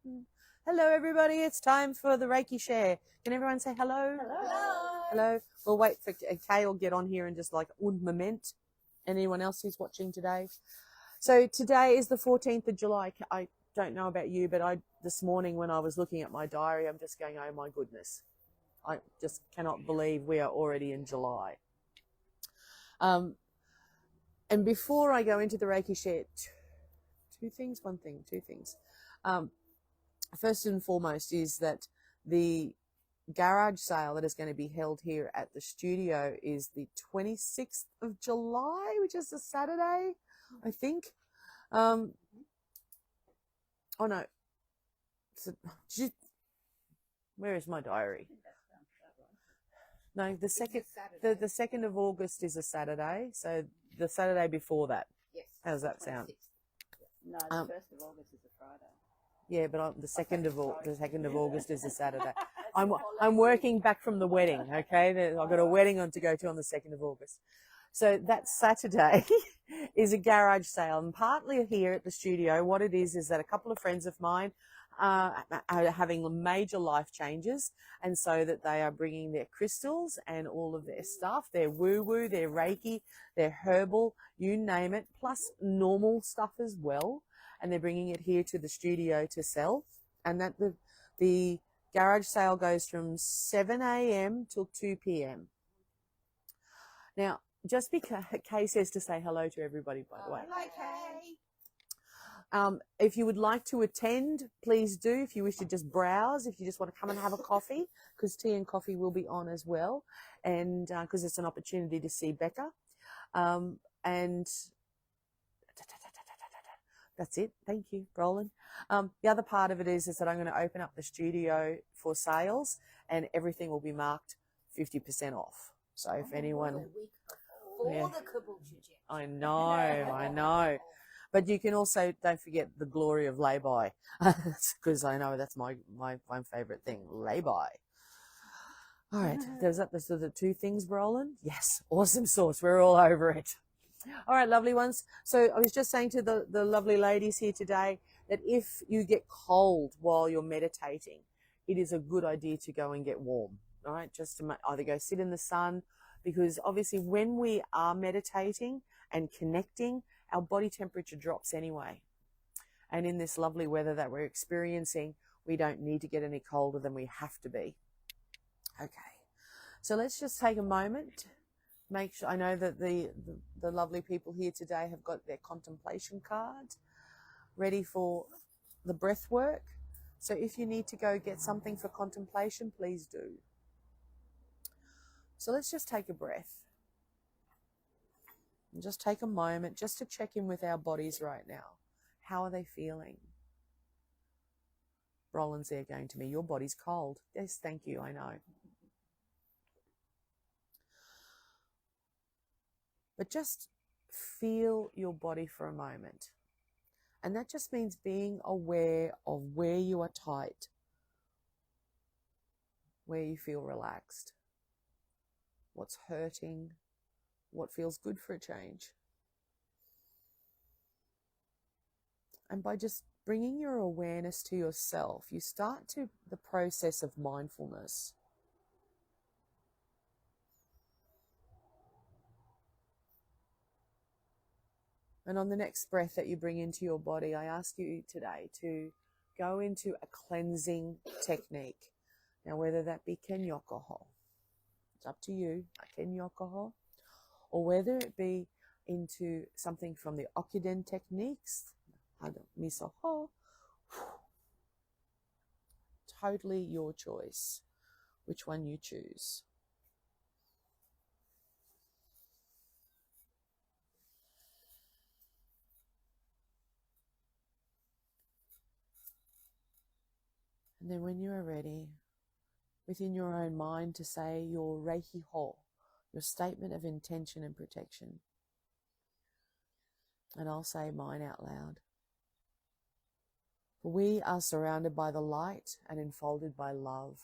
Hello, everybody. It's time for the Reiki Share. Can everyone say hello? Hello. Hello. We'll wait for Kay will get on here and just like und moment. Anyone else who's watching today? So today is the 14th of July. I don't know about you, but this morning when I was looking at my diary, I'm just going, oh my goodness. I just cannot believe we are already in July. And before I go into the Reiki Share, two things. First and foremost is that the garage sale that is going to be held here at the studio is the 26th of July, which is a Saturday, I think. Oh no. Where is my diary? No, the 2nd of August is a Saturday, so the Saturday before that. Yes. How does that sound? No, the 1st of August is a Friday. Yeah, but the 2nd of August is a Saturday. I'm working back from the wedding, okay? I've got a wedding to go to on the 2nd of August. So that Saturday is a garage sale, and partly here at the studio, what it is that a couple of friends of mine are having major life changes, and so that they are bringing their crystals and all of their stuff, their woo-woo, their Reiki, their herbal, you name it, plus normal stuff as well, and they're bringing it here to the studio to sell, and that the garage sale goes from 7 a.m. till 2 p.m. Now, just because Kay says to say hello to everybody, by the way. Hello, Kay. If you would like to attend, please do. If you wish to just browse, if you just want to come and have a coffee, because tea and coffee will be on as well, and because it's an opportunity to see Becca. And that's it. Thank you, Roland. The other part of it is that I'm going to open up the studio for sales, and everything will be marked 50% off. So if anyone... For the Kabuki. I know. But you can also, don't forget the glory of lay-by, because I know that's my favourite thing, lay-by. All right, there's the two things, Roland. Yes, awesome sauce. We're all over it. All right, lovely ones. So I was just saying to the lovely ladies here today that if you get cold while you're meditating, it is a good idea to go and get warm, all right? Just to either go sit in the sun, because obviously when we are meditating and connecting, our body temperature drops anyway. And in this lovely weather that we're experiencing, we don't need to get any colder than we have to be. Okay, so let's just take a moment. Make sure, I know that the lovely people here today have got their contemplation cards ready for the breath work. So if you need to go get something for contemplation, please do. So let's just take a breath. And just take a moment just to check in with our bodies right now. How are they feeling? Roland's there going to me, your body's cold. Yes, thank you, I know. But just feel your body for a moment. And that just means being aware of where you are tight, where you feel relaxed, what's hurting, what feels good for a change. And by just bringing your awareness to yourself, you start the process of mindfulness. And on the next breath that you bring into your body, I ask you today to go into a cleansing technique. Now, whether that be kenyokoho, it's up to you, a kenyokoho, or whether it be into something from the Okuden techniques, misoho, totally your choice, which one you choose. And then when you are ready, within your own mind, to say your Reiki Ho, your statement of intention and protection. And I'll say mine out loud. For we are surrounded by the light and enfolded by love,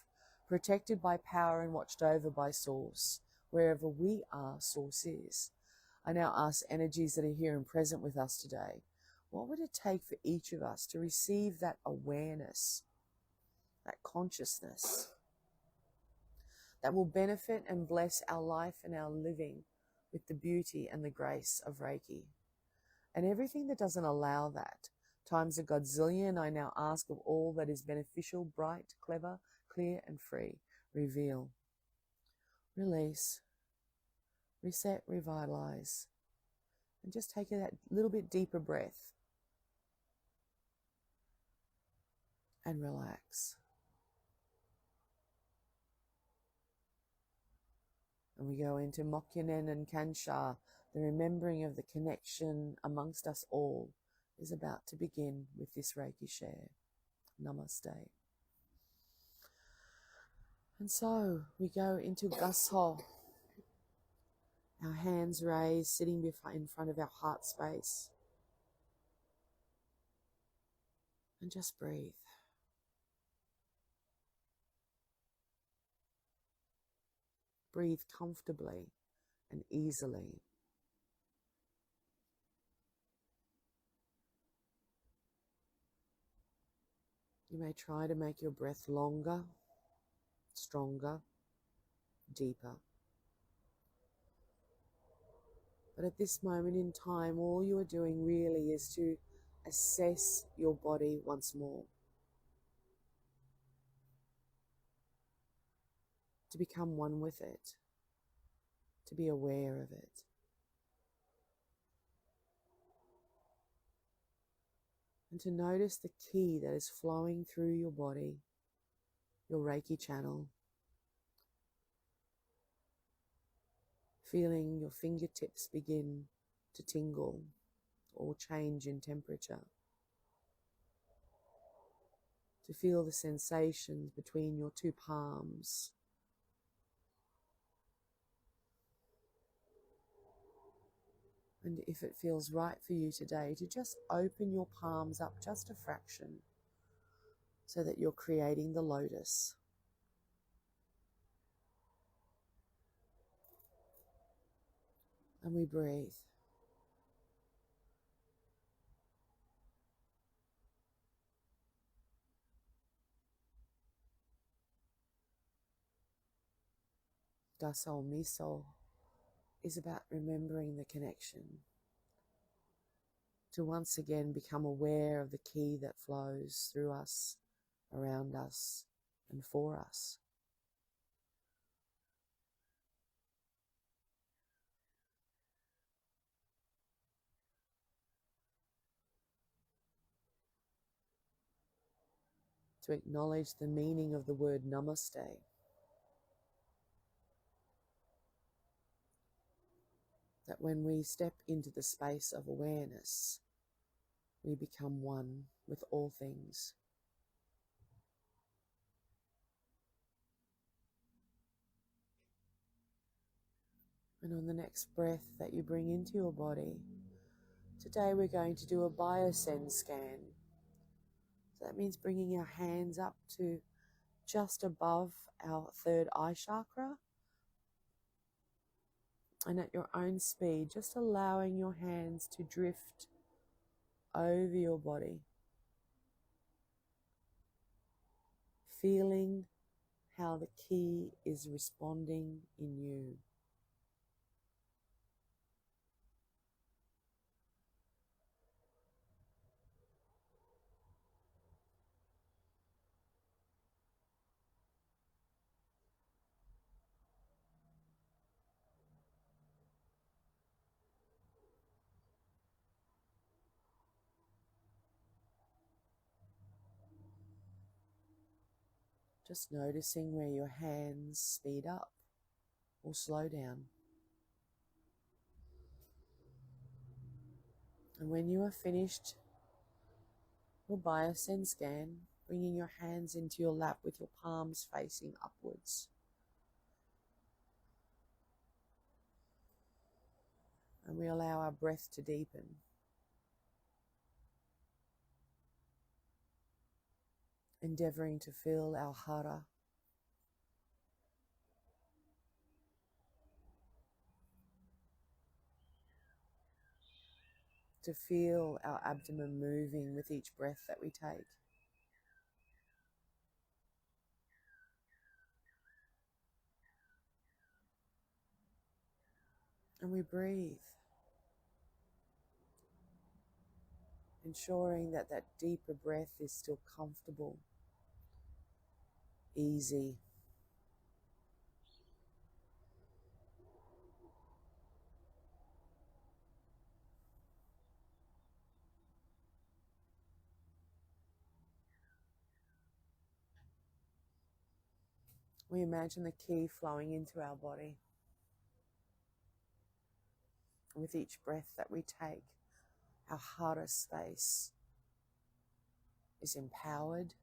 protected by power and watched over by Source. Wherever we are, Source is. I now ask energies that are here and present with us today, What would it take for each of us to receive that awareness, that consciousness that will benefit and bless our life and our living with the beauty and the grace of Reiki? And everything that doesn't allow that, times a godzillion, I now ask of all that is beneficial, bright, clever, clear and free, reveal, release, reset, revitalize, and just take that little bit deeper breath and relax. And we go into Mokyonen and Kansha. The remembering of the connection amongst us all is about to begin with this Reiki share. Namaste. And so we go into Gasso. Our hands raised, sitting in front of our heart space. And just breathe. Breathe comfortably and easily. You may try to make your breath longer, stronger, deeper. But at this moment in time, all you are doing really is to assess your body once more. To become one with it. To be aware of it. And to notice the ki that is flowing through your body, your Reiki channel. Feeling your fingertips begin to tingle or change in temperature. To feel the sensations between your two palms. And if it feels right for you today, to just open your palms up just a fraction so that you're creating the lotus. And we breathe. Daso Miso is about remembering the connection. To once again become aware of the ki that flows through us, around us, and for us. To acknowledge the meaning of the word namaste. That when we step into the space of awareness, we become one with all things. And on the next breath that you bring into your body, today we're going to do a biosend scan. So that means bringing our hands up to just above our third eye chakra. And at your own speed, just allowing your hands to drift over your body. Feeling how the ki is responding in you. Just noticing where your hands speed up or slow down. And when you are finished your biosend scan, bringing your hands into your lap with your palms facing upwards. And we allow our breath to deepen. Endeavoring to fill our hara. to feel our abdomen moving with each breath that we take. And we breathe, ensuring that that deeper breath is still comfortable, easy. We imagine the ki flowing into our body. With each breath that we take, our hara space is empowered,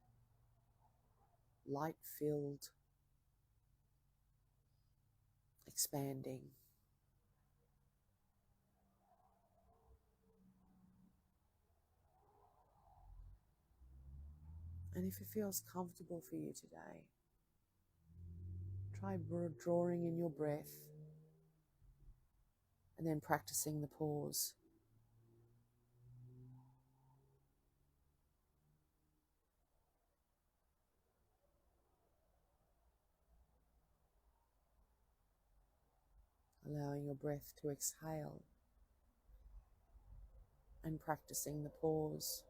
light-filled, expanding. And if it feels comfortable for you today, try drawing in your breath and then practicing the pause. Allowing your breath to exhale and practicing the pause.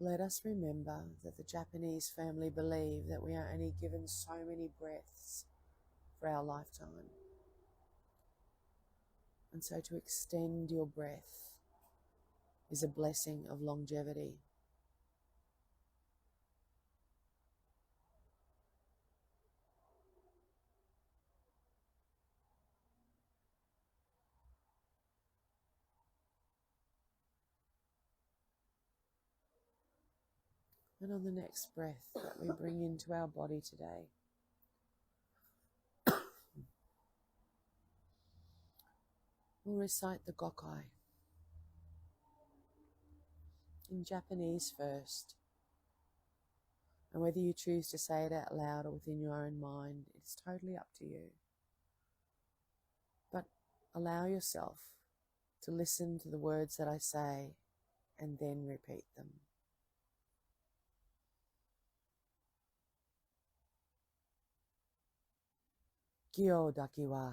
Let us remember that the Japanese family believe that we are only given so many breaths for our lifetime. And so to extend your breath is a blessing of longevity. And on the next breath that we bring into our body today, we'll recite the Gokai in Japanese first. And whether you choose to say it out loud or within your own mind, it's totally up to you. But allow yourself to listen to the words that I say and then repeat them. Kyo daki wa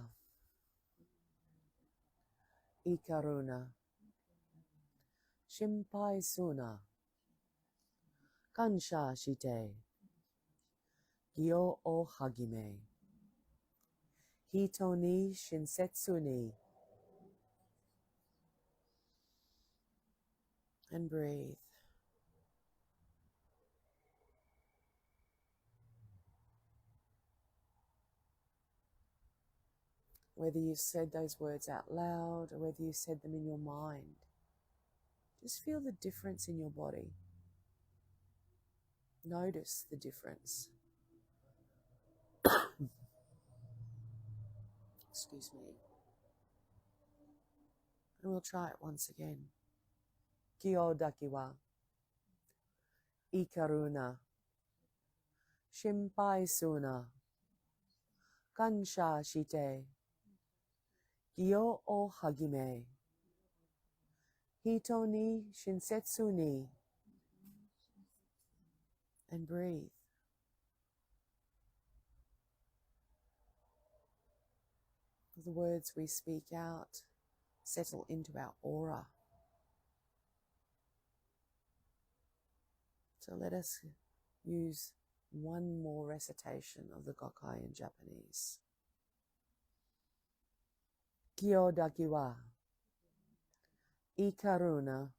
ikaruna shimpai suna kansha shite gyo o hagime hito ni shinsetsu ni. And breathe. Whether you said those words out loud or whether you said them in your mind, just feel the difference in your body. Notice the difference. Excuse me. And we'll try it once again. Kyo daki wa ikaruna shimpai suna kansha shite gyo o hagime hito ni shinsetsu ni. And breathe. The words we speak out settle into our aura. So let us use one more recitation of the Gokai in Japanese. Kyo daki wa ikaruna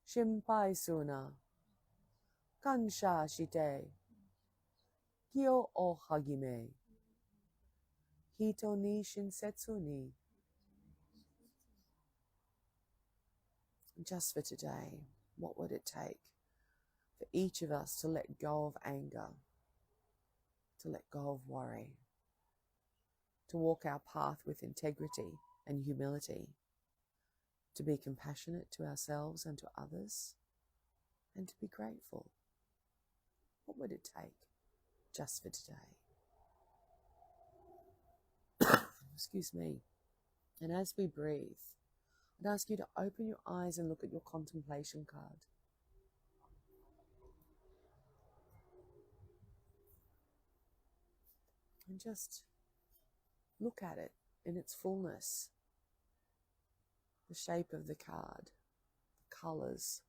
shimpai suna kansha shite gyo o hagime hito ni shinsetsu ni. Just for today, what would it take for each of us to let go of anger, to let go of worry, to walk our path with integrity and humility, to be compassionate to ourselves and to others, and to be grateful? What would it take just for today? excuse me. And as we breathe, I'd ask you to open your eyes and look at your contemplation card. And just look at it in its fullness. The shape of the card, the colours,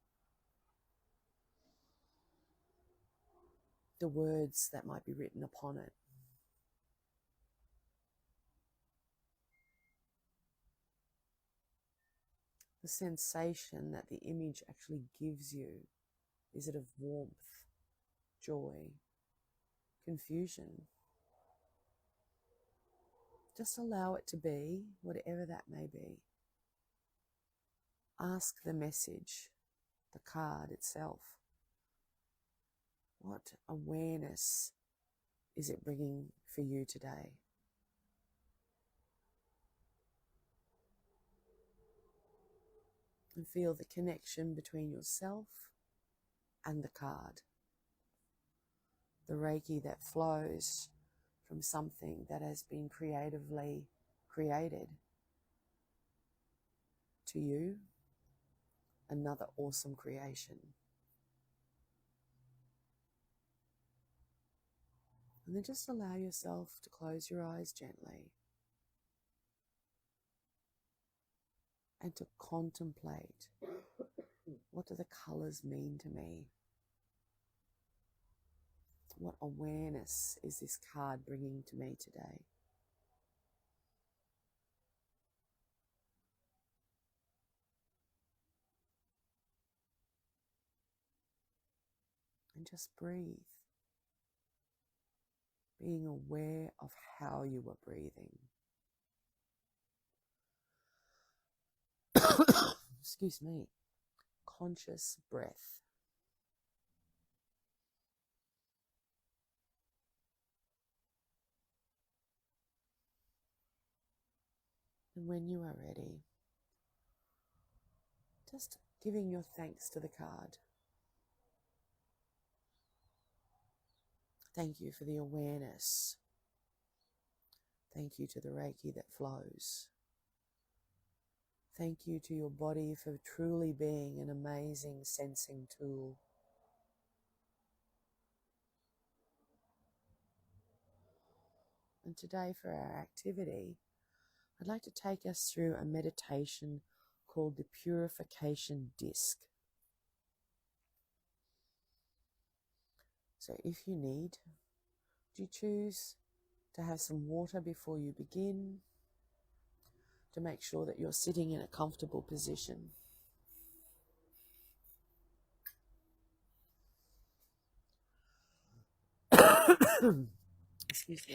the words that might be written upon it. The sensation that the image actually gives you. Is it of warmth, joy, confusion? Just allow it to be, whatever that may be. Ask the message, the card itself. What awareness is it bringing for you today? And feel the connection between yourself and the card. The Reiki that flows from something that has been creatively created to you, another awesome creation. And then just allow yourself to close your eyes gently and to contemplate, what do the colours mean to me? What awareness is this card bringing to me today? And just breathe, being aware of how you are breathing. Excuse me. Conscious breath. And when you are ready, just giving your thanks to the card. Thank you for the awareness. Thank you to the Reiki that flows. Thank you to your body for truly being an amazing sensing tool. And today for our activity, I'd like to take us through a meditation called the Purification Disc. So if you need, do you choose to have some water before you begin, to make sure that you're sitting in a comfortable position. Excuse me.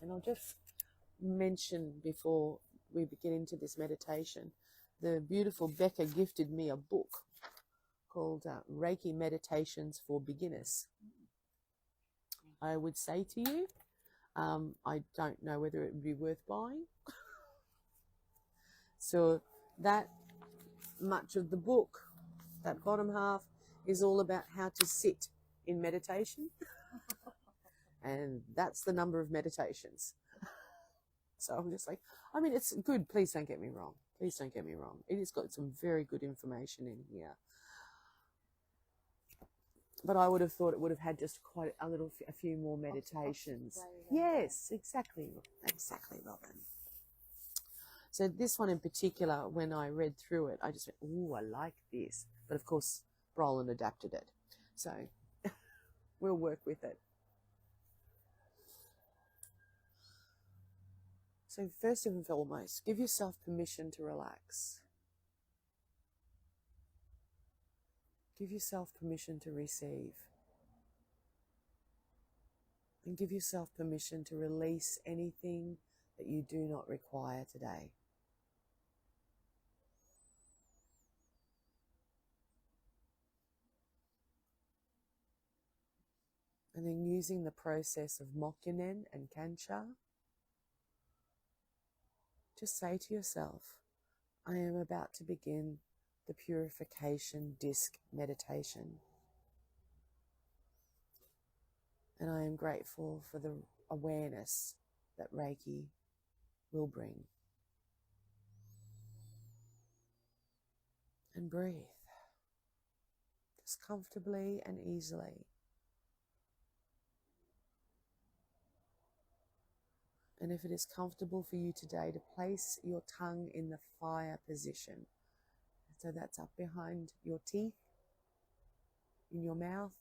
And I'll just mention before we begin into this meditation, the beautiful Becca gifted me a book called Reiki Meditations for Beginners. I would say to you, I don't know whether it would be worth buying. So that much of the book, that bottom half, is all about how to sit in meditation. And that's the number of meditations. So I'm just like, I mean, it's good. Please don't get me wrong. Please don't get me wrong. It has got some very good information in here. But I would have thought it would have had just quite a few more meditations. Yes, exactly, Robin. So this one in particular, when I read through it, I just went, ooh, I like this. But of course, Brolin adapted it. So we'll work with it. So first and foremost, give yourself permission to relax. Give yourself permission to receive. And give yourself permission to release anything that you do not require today. And then using the process of Mokunen and Kancha, just say to yourself, I am about to begin the Purification Disc meditation. And I am grateful for the awareness that Reiki will bring. And breathe, just comfortably and easily. And if it is comfortable for you today, to place your tongue in the fire position. So that's up behind your teeth, in your mouth.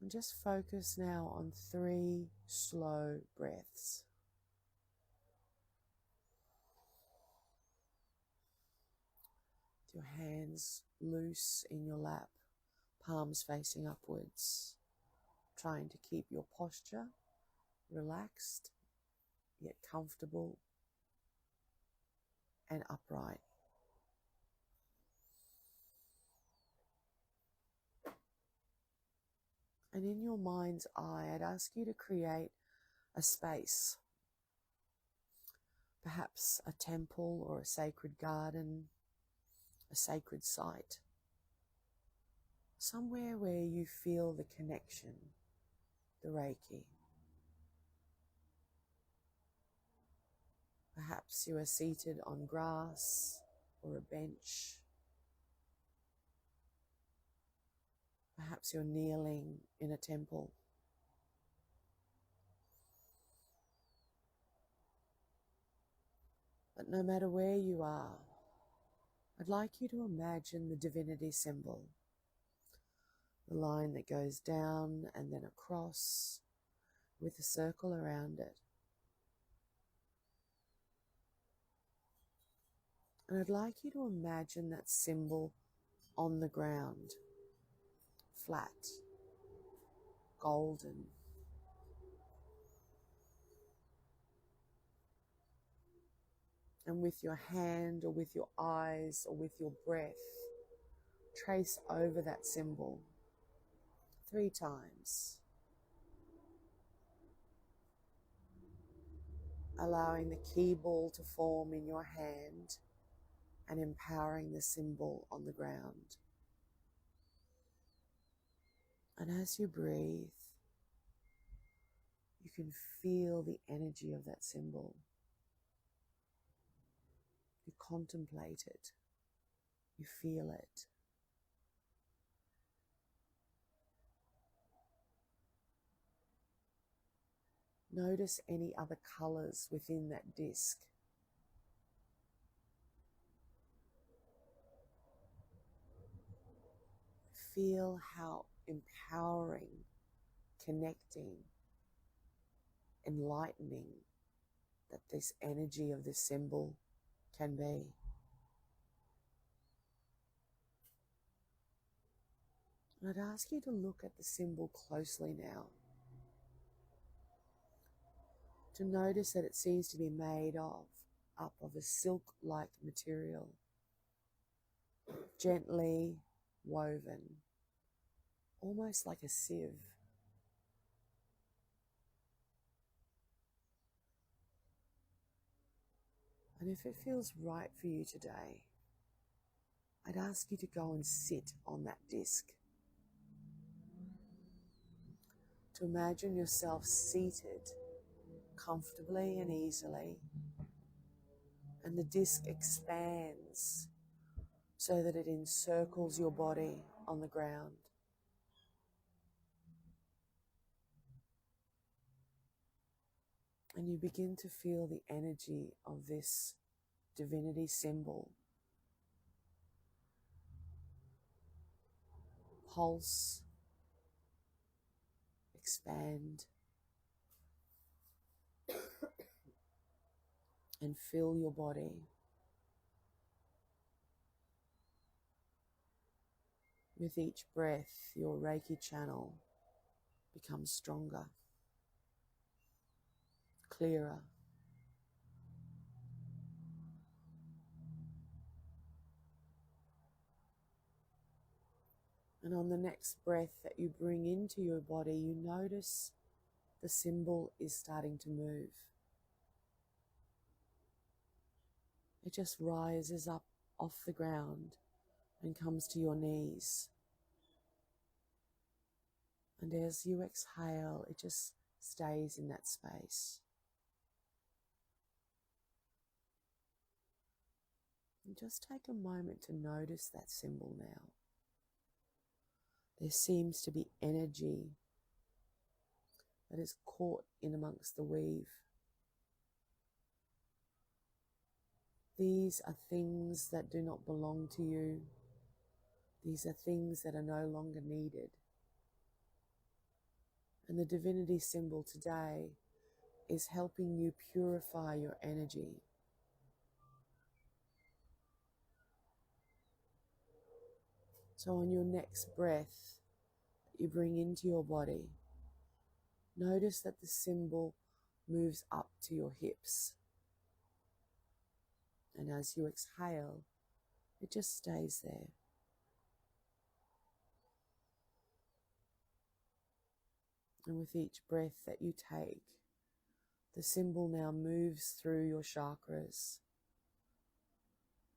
And just focus now on 3 slow breaths. With your hands loose in your lap, palms facing upwards, trying to keep your posture relaxed, yet comfortable and upright. And in your mind's eye, I'd ask you to create a space, perhaps a temple or a sacred garden, a sacred site, somewhere where you feel the connection, the Reiki. Perhaps you are seated on grass or a bench. Perhaps you're kneeling in a temple. But no matter where you are, I'd like you to imagine the divinity symbol, the line that goes down and then across with a circle around it. And I'd like you to imagine that symbol on the ground, flat, golden. And with your hand or with your eyes or with your breath, trace over that symbol 3 times, allowing the key ball to form in your hand and empowering the symbol on the ground. And as you breathe, you can feel the energy of that symbol. You contemplate it. You feel it. Notice any other colors within that disc. Feel how empowering, connecting, enlightening that this energy of this symbol can be. And I'd ask you to look at the symbol closely now, to notice that it seems to be made up of a silk-like material, gently woven, almost like a sieve. And if it feels right for you today, I'd ask you to go and sit on that disc. To imagine yourself seated comfortably and easily, and the disc expands so that it encircles your body on the ground. And you begin to feel the energy of this divinity symbol pulse, expand, and fill your body. With each breath, your Reiki channel becomes stronger, clearer. And on the next breath that you bring into your body, you notice the symbol is starting to move. It just rises up off the ground and comes to your knees. And as you exhale, it just stays in that space. And just take a moment to notice that symbol now. There seems to be energy that is caught in amongst the weave. These are things that do not belong to you. These are things that are no longer needed. And the divinity symbol today is helping you purify your energy. So on your next breath that you bring into your body, notice that the symbol moves up to your hips. And as you exhale, it just stays there. And with each breath that you take, the symbol now moves through your chakras,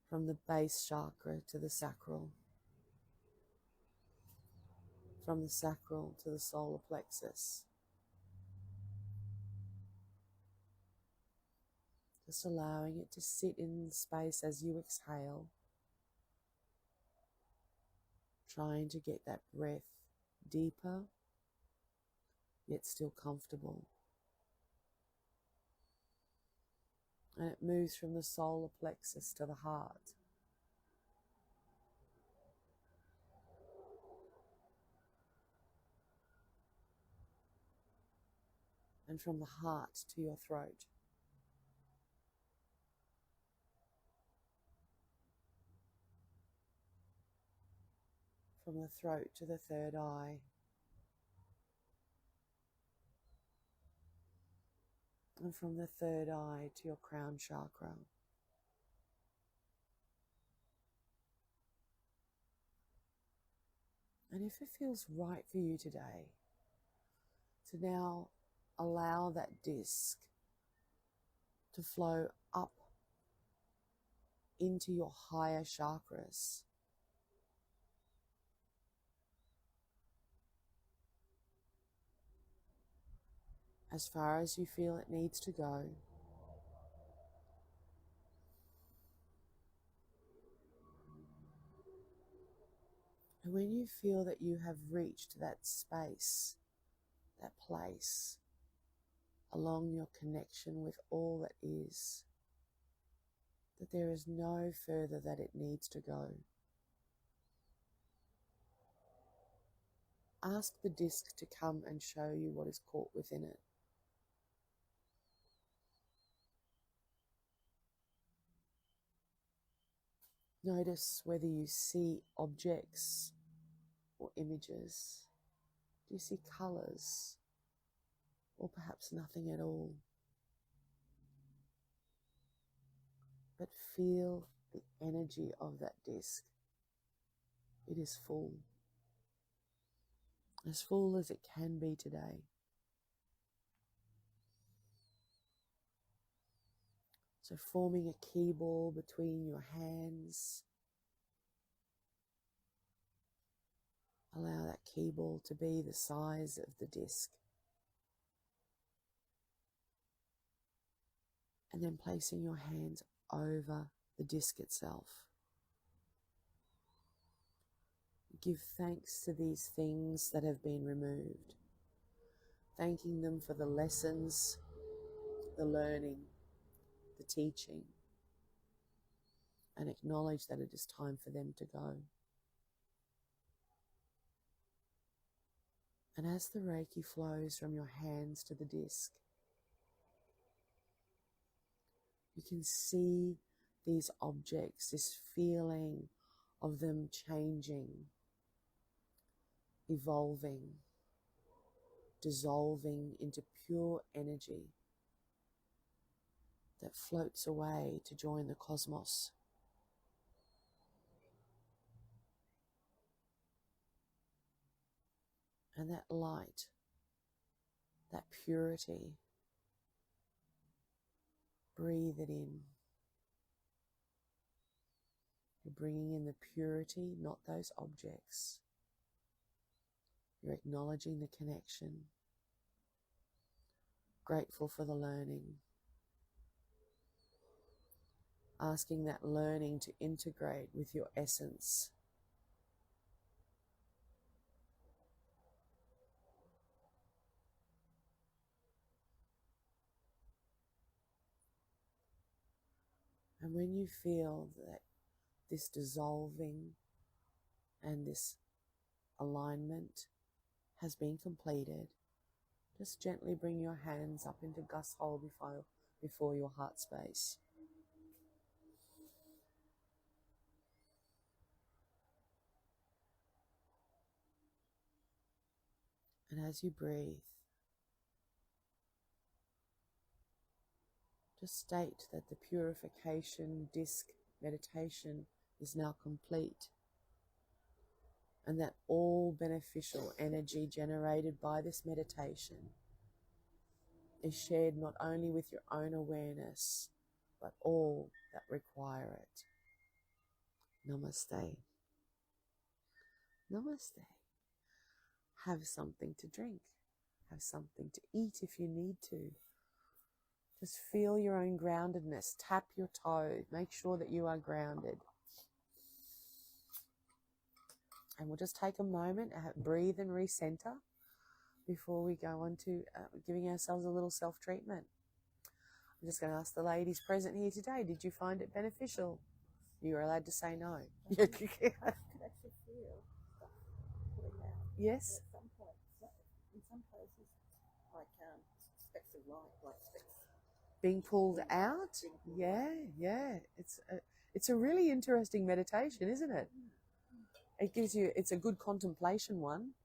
from the base chakra to the sacral, from the sacral to the solar plexus. Just allowing it to sit in space as you exhale, trying to get that breath deeper, yet still comfortable. And it moves from the solar plexus to the heart. And from the heart to your throat. From the throat to the third eye. And from the third eye to your crown chakra. And if it feels right for you today, to now allow that disc to flow up into your higher chakras. As far as you feel it needs to go. And when you feel that you have reached that space, that place, along your connection with all that is, that there is no further that it needs to go, ask the disc to come and show you what is caught within it. Notice whether you see objects or images. Do you see colours? Or perhaps nothing at all. But feel the energy of that disc. It is full. As full as it can be today. So forming a key ball between your hands. Allow that key ball to be the size of the disc. And then placing your hands over the disc itself. Give thanks to these things that have been removed. Thanking them for the lessons, the learning, the teaching. And acknowledge that it is time for them to go. And as the Reiki flows from your hands to the disc, you can see these objects, this feeling of them changing, evolving, dissolving into pure energy that floats away to join the cosmos. And that light, that purity, breathe it in. You're bringing in the purity, not those objects. You're acknowledging the connection, grateful for the learning, asking that learning to integrate with your essence. And when you feel that this dissolving and this alignment has been completed, just gently bring your hands up into Gus hole before your heart space. And as you breathe, just state that the purification disc meditation is now complete, and that all beneficial energy generated by this meditation is shared not only with your own awareness, but all that require it. Namaste. Namaste. Have something to drink. Have something to eat if you need to. Just feel your own groundedness. Tap your toes. Make sure that you are grounded. And we'll just take a moment, breathe and recenter before we go on to giving ourselves a little self-treatment. I'm just going to ask the ladies present here today, did you find it beneficial? You are allowed to say no. I could actually feel stuff pulling out. Yes? At some point, in some places, like specks of light, like specks. Being pulled out? Yeah. It's a really interesting meditation, isn't it? It's a good contemplation one,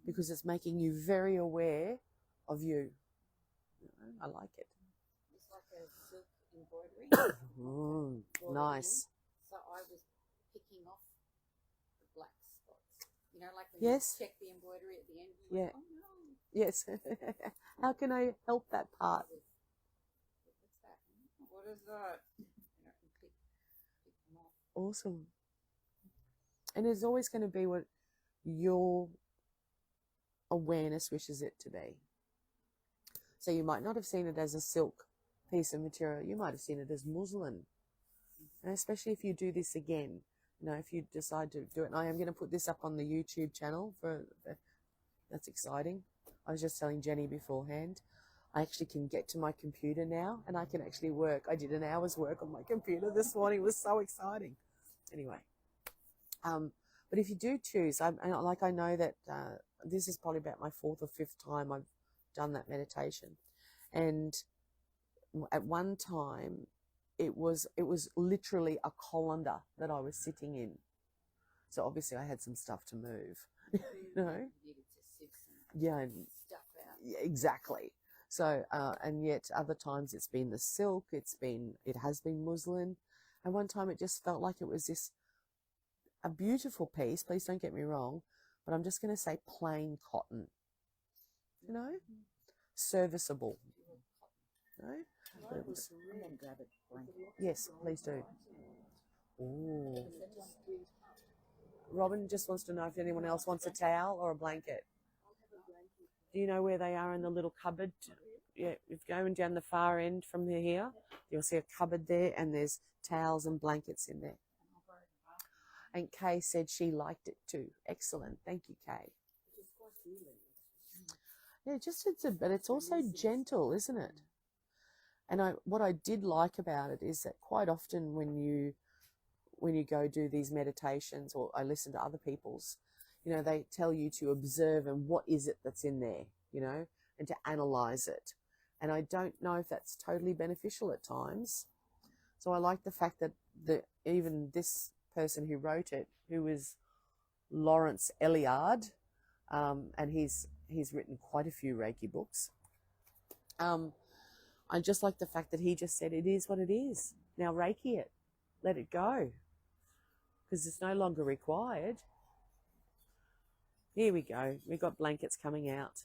because it's making you very aware of you. I like it. It's like a silk embroidery. Nice. So I was picking off the black spots. You know, like when Yes. you check the embroidery at the end. Yeah. Like, oh no. Yes. How can I help that part? What's that? What is that? And I can pick them off. Awesome. And it's always going to be what your awareness wishes it to be. So you might not have seen it as a silk piece of material. You might have seen it as muslin. And especially if you do this again, if you decide to do it. And I am going to put this up on the YouTube channel. That's exciting. I was just telling Jenny beforehand, I actually can get to my computer now and I can actually work. I did an hour's work on my computer this morning. It was so exciting. Anyway. But if you do choose, I know that this is probably about my 4th or 5th time I've done that meditation. And at one time, it was literally a colander that I was sitting in. So obviously I had some stuff to move. Needed to sift some Yeah, stuff out. yeah, exactly. So and yet other times it's been the silk, it has been muslin. And one time it just felt like it was a beautiful piece, please don't get me wrong, but I'm just going to say plain cotton, serviceable. But it was, yes, please do. Ooh. Robin just wants to know if anyone else wants a towel or a blanket. Do you know where they are in the little cupboard? Yeah, if you're going down the far end from here, you'll see a cupboard there, and there's towels and blankets in there. And Kay said she liked it too. Excellent. Thank you, Kay. Yeah, but it's also gentle, isn't it? And what I did like about it is that quite often when you go do these meditations, or I listen to other people's, they tell you to observe and what is it that's in there, and to analyze it. And I don't know if that's totally beneficial at times. So I like the fact that even this person who wrote it, who was Lawrence Elliard, and he's written quite a few Reiki books. I just like the fact that he just said it is what it is. Now Reiki it, let it go, because it's no longer required. Here we go. We've got blankets coming out.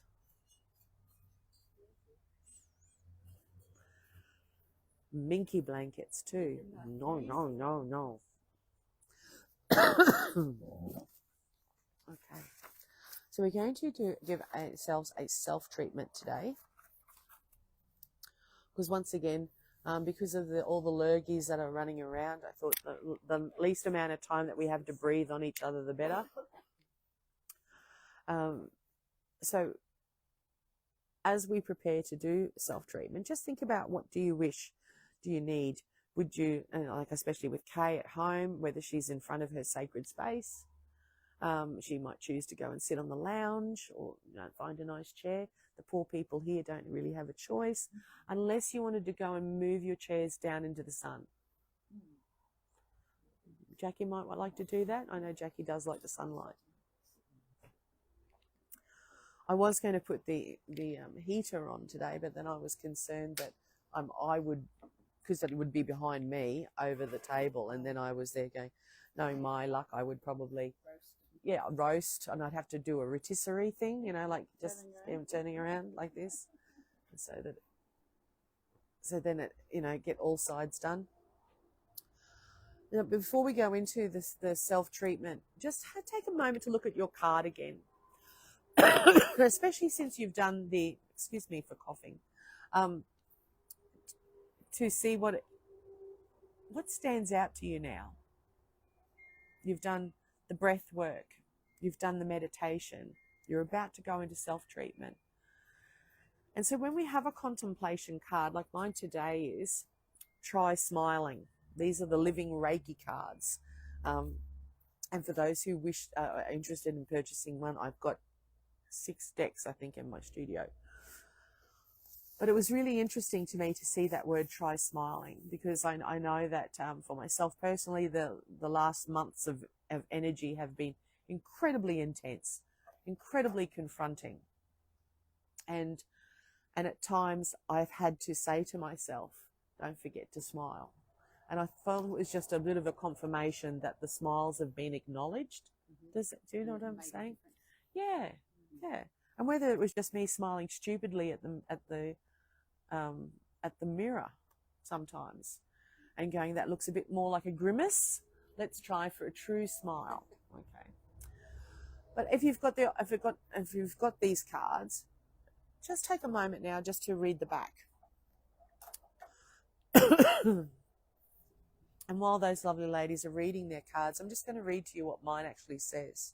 Minky blankets too. No. Okay. So we're going to give ourselves a self-treatment today. Because once again, because of all the lurgies that are running around, I thought the least amount of time that we have to breathe on each other, the better. So as we prepare to do self-treatment, just think about, what do you wish, do you need? Would you, and like especially with Kay at home, whether she's in front of her sacred space, she might choose to go and sit on the lounge or find a nice chair. The poor people here don't really have a choice unless you wanted to go and move your chairs down into the sun. Jackie might like to do that. I know Jackie does like the sunlight. I was going to put the heater on today, but then I was concerned that I would, because it would be behind me over the table, and then I was there going, knowing my luck, I would probably roast, and I'd have to do a rotisserie thing, like just turning around like this, so then it get all sides done. Before we go into the self-treatment, just take a moment to look at your card again. Especially since you've done excuse me for coughing, to see what stands out to you now. You've done the breath work, you've done the meditation, you're about to go into self-treatment. And so when we have a contemplation card, like mine today is, try smiling. These are the living Reiki cards. And for those who are interested in purchasing one, I've got 6 decks, I think, in my studio. But it was really interesting to me to see that word, try smiling, because I know that for myself personally, the last months of energy have been incredibly intense, incredibly confronting. And at times I've had to say to myself, don't forget to smile. And I felt it was just a bit of a confirmation that the smiles have been acknowledged. Do you know what I'm saying? Yeah. Yeah, and whether it was just me smiling stupidly at the mirror sometimes, and going, that looks a bit more like a grimace. Let's try for a true smile. Okay. But if you've got these cards, just take a moment now just to read the back. And while those lovely ladies are reading their cards, I'm just going to read to you what mine actually says.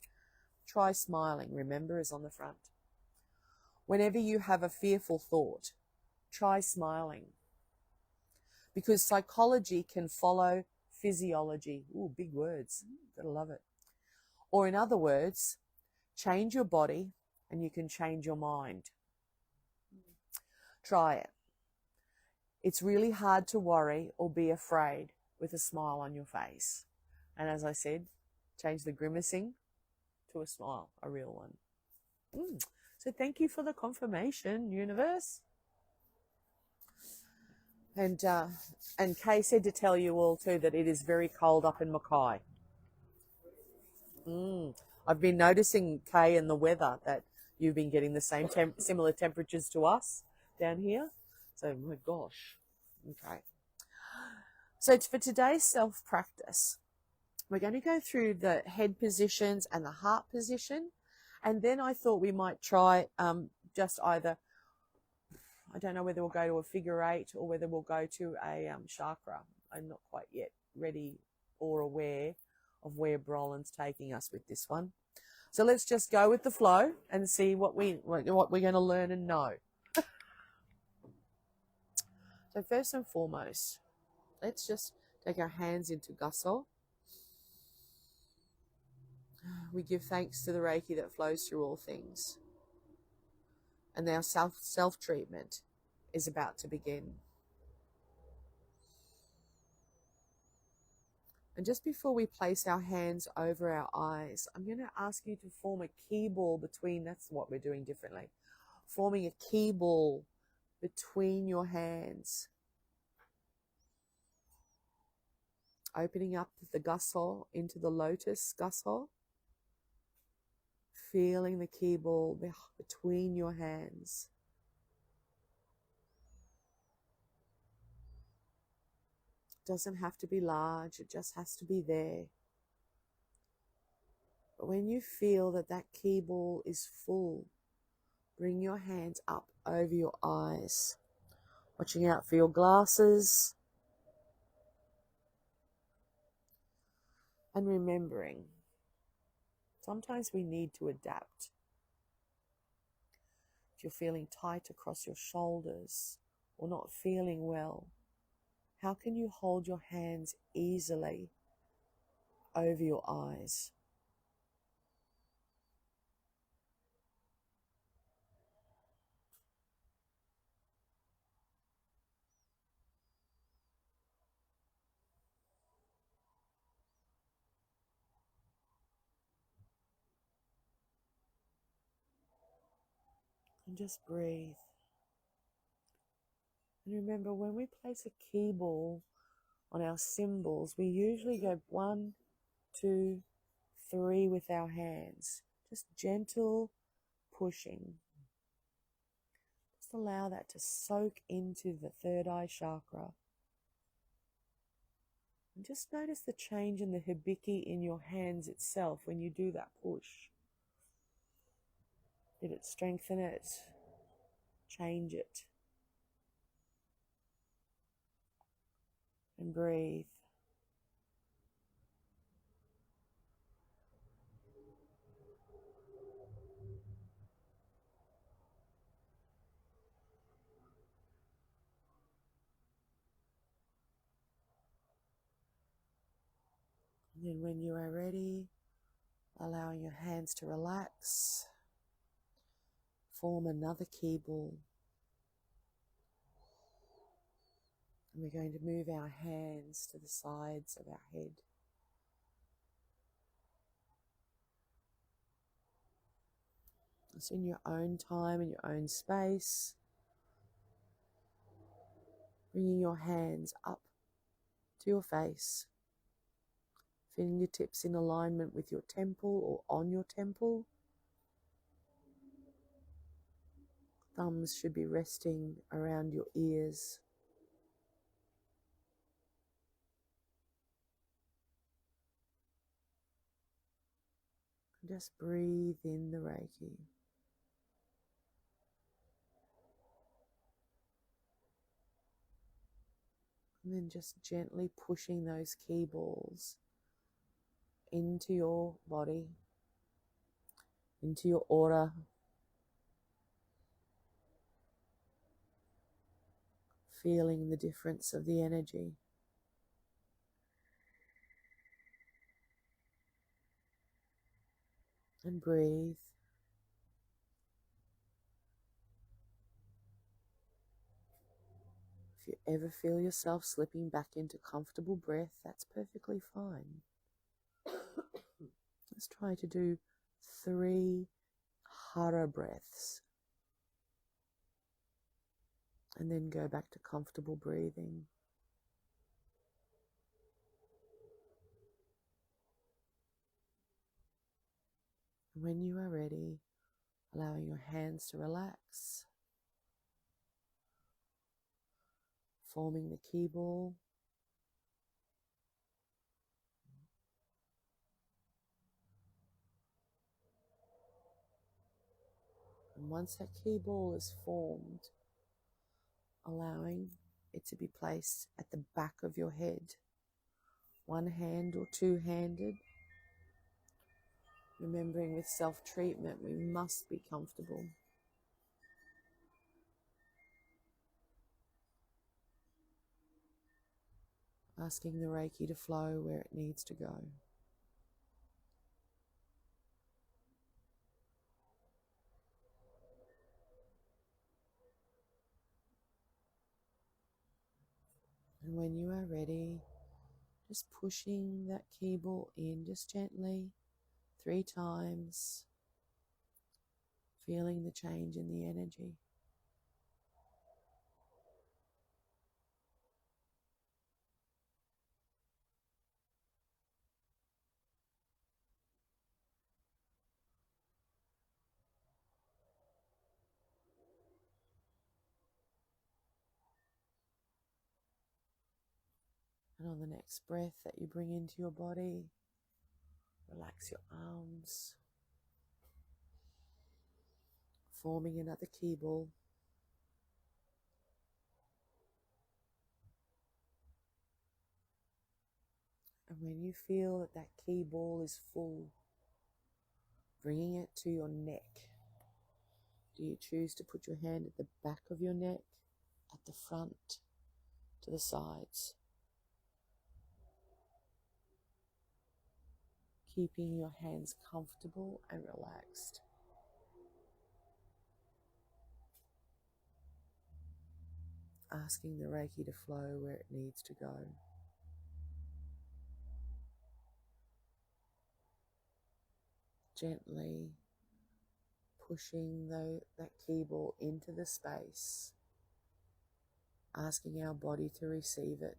Try smiling, remember, is on the front. Whenever you have a fearful thought, try smiling. Because psychology can follow physiology. Ooh, big words. Gotta love it. Or in other words, change your body and you can change your mind. Try it. It's really hard to worry or be afraid with a smile on your face. And as I said, change the grimacing to a smile, a real one. So thank you for the confirmation, universe. And Kay said to tell you all too that it is very cold up in Mackay. I've been noticing, Kay, in the weather that you've been getting the same similar temperatures to us down here. So my gosh. Okay. So for today's self-practice, we're going to go through the head positions and the heart position. And then I thought we might try just either, I don't know whether we'll go to a figure 8 or whether we'll go to a chakra. I'm not quite yet ready or aware of where Brolin's taking us with this one. So let's just go with the flow and see what we're going to learn and know. So first and foremost, let's just take our hands into Gasso. We give thanks to the Reiki that flows through all things. And our self-treatment is about to begin. And just before we place our hands over our eyes, I'm going to ask you to form a key ball between, that's what we're doing differently, forming a key ball between your hands. Opening up the Gasso into the lotus Gasso. Feeling the key ball between your hands. It doesn't have to be large, it just has to be there. when you feel that that key ball is full, bring your hands up over your eyes, watching out for your glasses, and remembering sometimes we need to adapt. If you're feeling tight across your shoulders or not feeling well, how can you hold your hands easily over your eyes? And just breathe. And remember, when we place a key ball on our symbols, we usually go 1, 2, 3 with our hands. Just gentle pushing. Just allow that to soak into the third eye chakra. And just notice the change in the hibiki in your hands itself when you do that push. Did it strengthen it? Change it. And breathe. And then when you are ready, allowing your hands to relax, form another key ball. And we're going to move our hands to the sides of our head. It's in your own time, in your own space. Bringing your hands up to your face. Fingertips in alignment with your temple or on your temple. Thumbs should be resting around your ears. Just breathe in the Reiki. And then just gently pushing those key balls into your body, into your aura. Feeling the difference of the energy. And breathe. If you ever feel yourself slipping back into comfortable breath, that's perfectly fine. Let's try to do 3 hara breaths. And then go back to comfortable breathing. When you are ready, allowing your hands to relax, forming the key ball. And once that key ball is formed, allowing it to be placed at the back of your head, one hand or two-handed. Remembering with self-treatment, we must be comfortable. Asking the Reiki to flow where it needs to go. And when you are ready, just pushing that key ball in just gently 3 times, feeling the change in the energy. And on the next breath that you bring into your body, Relax your arms, forming another key ball. And when you feel that that key ball is full, bringing it to your neck. Do you choose to put your hand at the back of your neck, at the front, to the sides? Keeping your hands comfortable and relaxed. Asking the Reiki to flow where it needs to go. Gently pushing that key ball into the space, asking our body to receive it.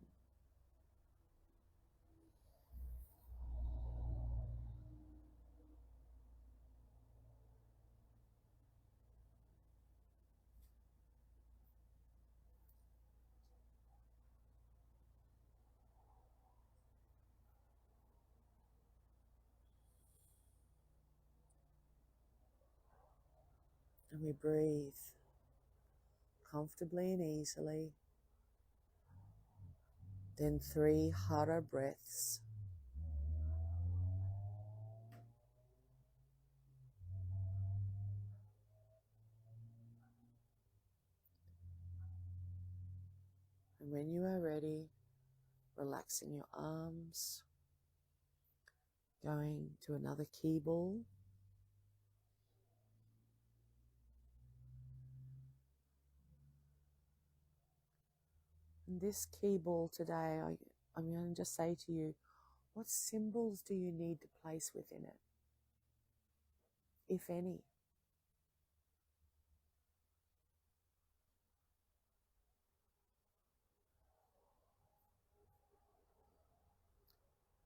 And we breathe comfortably and easily. Then 3 hara breaths. And when you are ready, relaxing your arms, going to another key ball. And this key ball today, I'm going to just say to you, what symbols do you need to place within it, if any?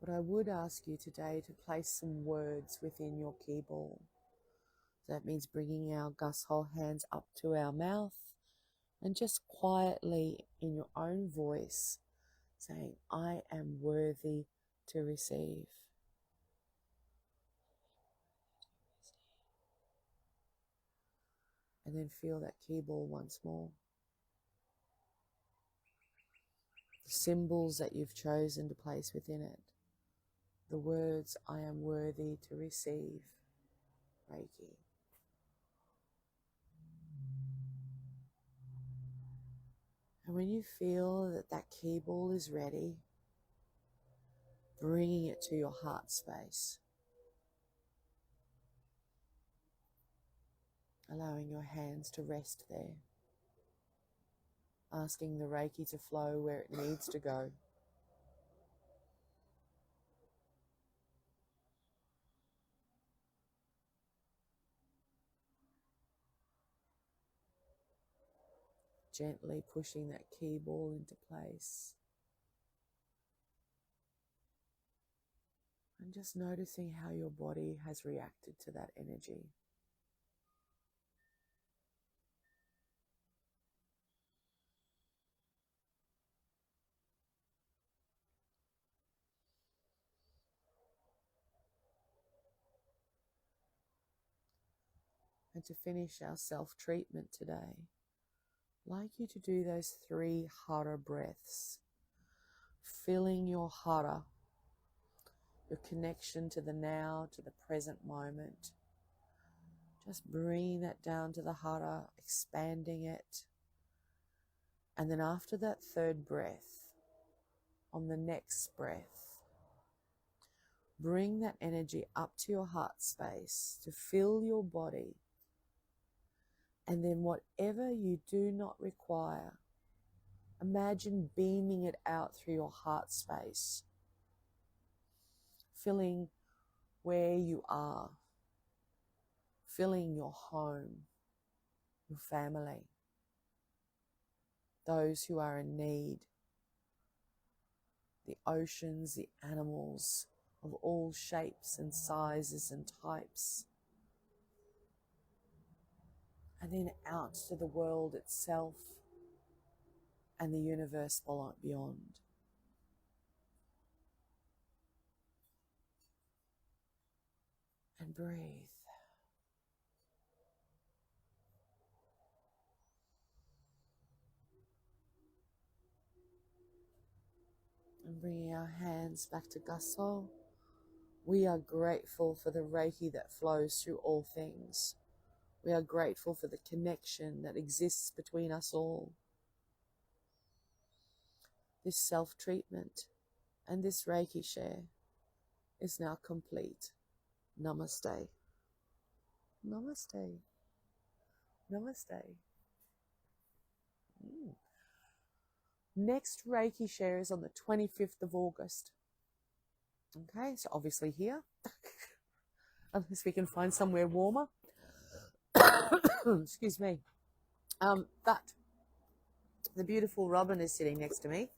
But I would ask you today to place some words within your key ball. So that means bringing our Gusshole hands up to our mouth and just quietly in your own voice saying, I am worthy to receive. And then feel that key ball once more. The symbols that you've chosen to place within it. The words, I am worthy to receive Reiki. And when you feel that that key ball is ready, bringing it to your heart space. Allowing your hands to rest there. Asking the Reiki to flow where it needs to go. Gently pushing that key ball into place. And just noticing how your body has reacted to that energy. And to finish our self-treatment today, I'd like you to do those 3 hara breaths, filling your hara, your connection to the now, to the present moment. Just bringing that down to the hara, expanding it. And then after that 3rd breath, on the next breath, bring that energy up to your heart space to fill your body. And then whatever you do not require, imagine beaming it out through your heart space, filling where you are, filling your home, your family, those who are in need, the oceans, the animals of all shapes and sizes and types, and then out to the world itself and the universe beyond. And breathe. And bringing our hands back to Gasso. We are grateful for the Reiki that flows through all things. We are grateful for the connection that exists between us all. This self-treatment and this Reiki share is now complete. Namaste. Namaste. Namaste. Next Reiki share is on the 25th of August. Okay, so obviously here, unless we can find somewhere warmer. Excuse me. But the beautiful Robin is sitting next to me,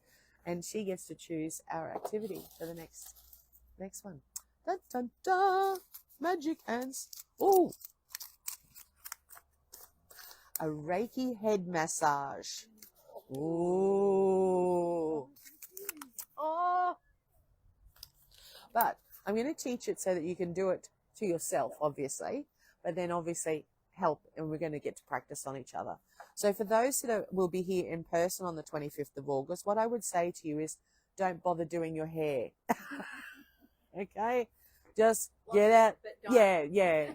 and she gets to choose our activity for the next one. Dun, dun, dun. Magic hands. Oh, a Reiki head massage. Ooh. Oh. But I'm going to teach it so that you can do it to yourself, obviously, but then obviously help, and we're going to get to practice on each other. So for those that will be here in person on the 25th of August, what I would say to you is don't bother doing your hair. Okay? Just get out. Yeah.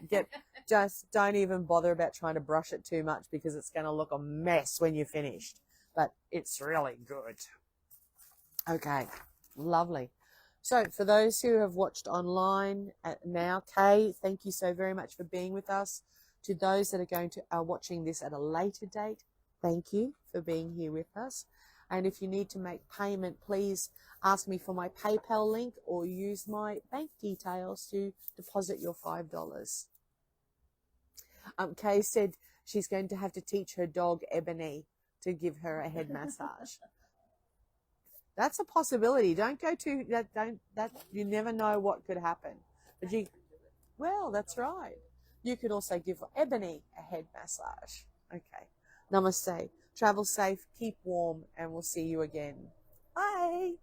Just don't even bother about trying to brush it too much, because it's going to look a mess when you're finished. But it's really good. Okay, lovely. So for those who have watched online now, Kay, thank you so very much for being with us. To those that are watching this at a later date, thank you for being here with us. And if you need to make payment, please ask me for my PayPal link or use my bank details to deposit your $5. Kay said she's going to have to teach her dog Ebony to give her a head massage. That's a possibility. Don't go to that. You never know what could happen. But well, that's right. You could also give Ebony a head massage. Okay. Namaste. Travel safe, keep warm, and we'll see you again. Bye.